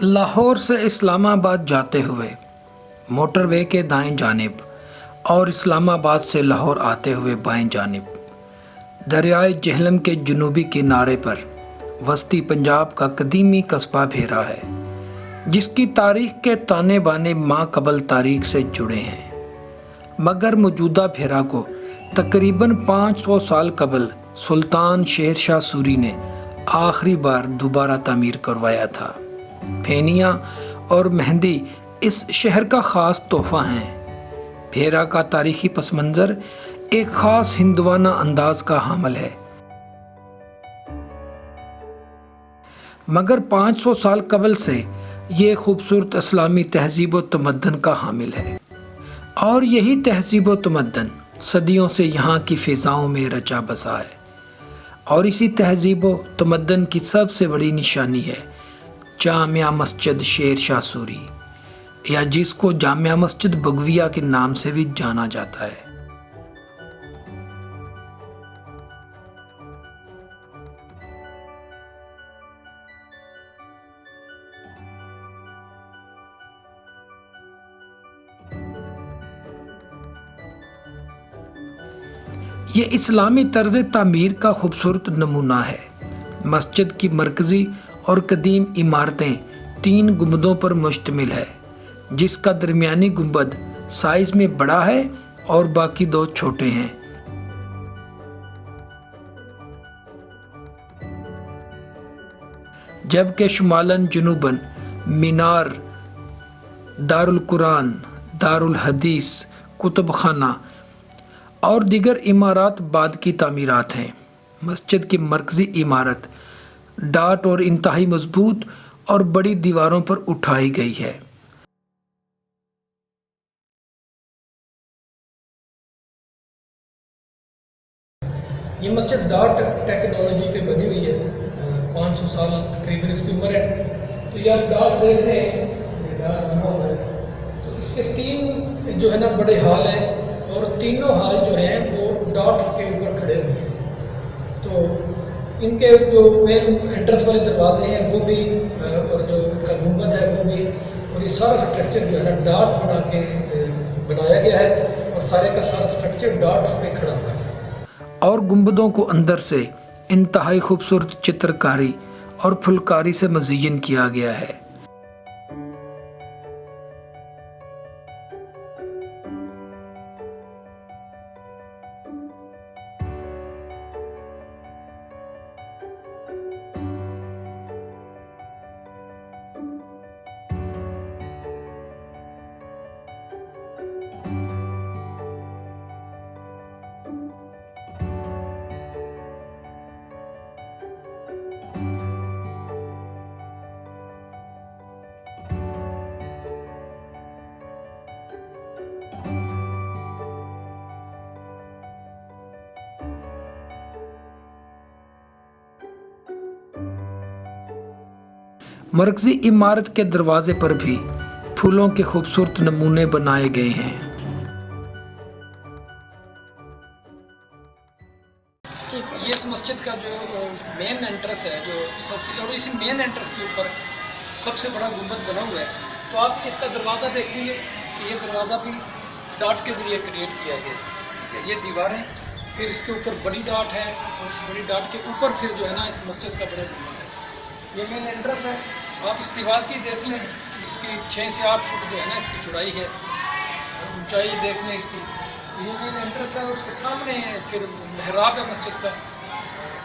لاہور سے اسلام آباد جاتے ہوئے موٹر وے کے دائیں جانب اور اسلام آباد سے لاہور آتے ہوئے بائیں جانب دریائے جہلم کے جنوبی کنارے پر وسطی پنجاب کا قدیمی قصبہ بھیرا ہے، جس کی تاریخ کے تانے بانے ماں قبل تاریخ سے جڑے ہیں، مگر موجودہ بھیرا کو تقریباً 500 سال قبل سلطان شیر شاہ سوری نے آخری بار دوبارہ تعمیر کروایا تھا۔ پھینیاں اور مہندی اس شہر کا خاص تحفہ ہیں۔ بھیرا کا تاریخی پس منظر ایک خاص ہندوانہ انداز کا حامل ہے، مگر 500 سال قبل سے یہ خوبصورت اسلامی تہذیب و تمدن کا حامل ہے، اور یہی تہذیب و تمدن صدیوں سے یہاں کی فضاؤں میں رچا بسا ہے، اور اسی تہذیب و تمدن کی سب سے بڑی نشانی ہے جامع مسجد شیر شاہ سوری، یا جس کو جامع مسجد بگویا کے نام سے بھی جانا جاتا ہے۔ یہ اسلامی طرز تعمیر کا خوبصورت نمونہ ہے۔ مسجد کی مرکزی اور قدیم عمارتیں 3 گنبدوں پر مشتمل ہے، جس کا درمیانی گنبد سائز میں بڑا ہے اور باقی 2 چھوٹے ہیں۔ جبکہ شمالاً جنوباً مینار، دارالقرآن، دارالحدیث، کتب خانہ اور دیگر عمارات بعد کی تعمیرات ہیں۔ مسجد کی مرکزی عمارت ڈاٹ اور انتہائی مضبوط اور بڑی دیواروں پر اٹھائی گئی ہے۔ یہ مسجد ڈاٹ ٹیکنالوجی پہ بنی ہوئی ہے، 500 سال تقریباً اس کی عمر ہے۔ تو یہ آپ ڈاٹ دیکھ رہے ہیں، یہ ڈاٹ بنا ہوا ہے، تو اس کے 3 جو ہے نا بڑے ہال ہیں، اور تینوں ہال جو ہیں وہ ڈاٹس کے اوپر کھڑے ہوئے ہیں۔ تو ان کے جو مین انٹرنس والے دروازے ہیں وہ بھی، اور جو گنبد ہے وہ بھی، اور یہ سارا سٹرکچر جو ہے نا ڈاٹ بنا کے بنایا گیا ہے، اور سارے کا سارا سٹرکچر ڈاٹس پہ کھڑا ہوا ہے۔ اور گنبدوں کو اندر سے انتہائی خوبصورت چترکاری اور پھلکاری سے مزین کیا گیا ہے۔ مرکزی عمارت کے دروازے پر بھی پھولوں کے خوبصورت نمونے بنائے گئے ہیں۔ یہ اس مسجد کا جو مین انٹرس ہے، جو سب سے، اور اسی مین انٹرس کے اوپر سب سے بڑا گنبد بنا ہوا ہے۔ تو آپ اس کا دروازہ دیکھیں گے کہ یہ دروازہ بھی ڈاٹ کے ذریعے کریٹ کیا گیا ہے، ٹھیک ہے۔ یہ دیواریں، پھر اس کے اوپر بڑی ڈاٹ ہے، اور اس بڑی ڈاٹ کے اوپر پھر جو ہے نا اس مسجد کا بڑا گنبد ہے۔ یہ مین انٹرس ہے، آپ اس دیوار کی دیکھ لیں، اس کی 6 سے 8 فٹ جو ہے نا اس کی چوڑائی ہے، اونچائی دیکھ لیں اس کی۔ یہ مین انٹرس ہے، اس کے سامنے پھر محراب ہے مسجد کا،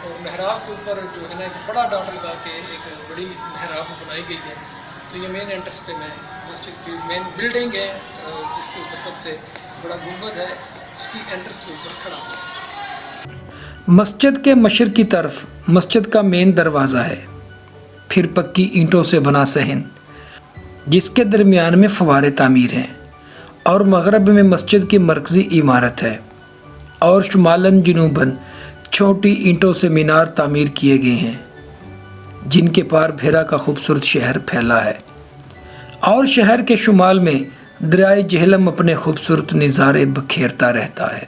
اور محراب کے اوپر جو ہے نا ایک بڑا ڈاٹ لگا کے ایک بڑی محراب بنائی گئی ہے۔ تو یہ مین انٹرس پہ میں مسجد کی مین بلڈنگ ہے، جس کے اوپر سب سے بڑا گنبد ہے، اس کی انٹرس کے اوپر کھڑا ہوں۔ مسجد کے مشرق کی طرف مسجد کا مین دروازہ ہے، پھر پکی اینٹوں سے بنا صحن، جس کے درمیان میں فوارے تعمیر ہیں، اور مغرب میں مسجد کی مرکزی عمارت ہے، اور شمالاً جنوباً چھوٹی اینٹوں سے مینار تعمیر کیے گئے ہیں، جن کے پار بھیرا کا خوبصورت شہر پھیلا ہے، اور شہر کے شمال میں دریائے جہلم اپنے خوبصورت نظارے بکھیرتا رہتا ہے۔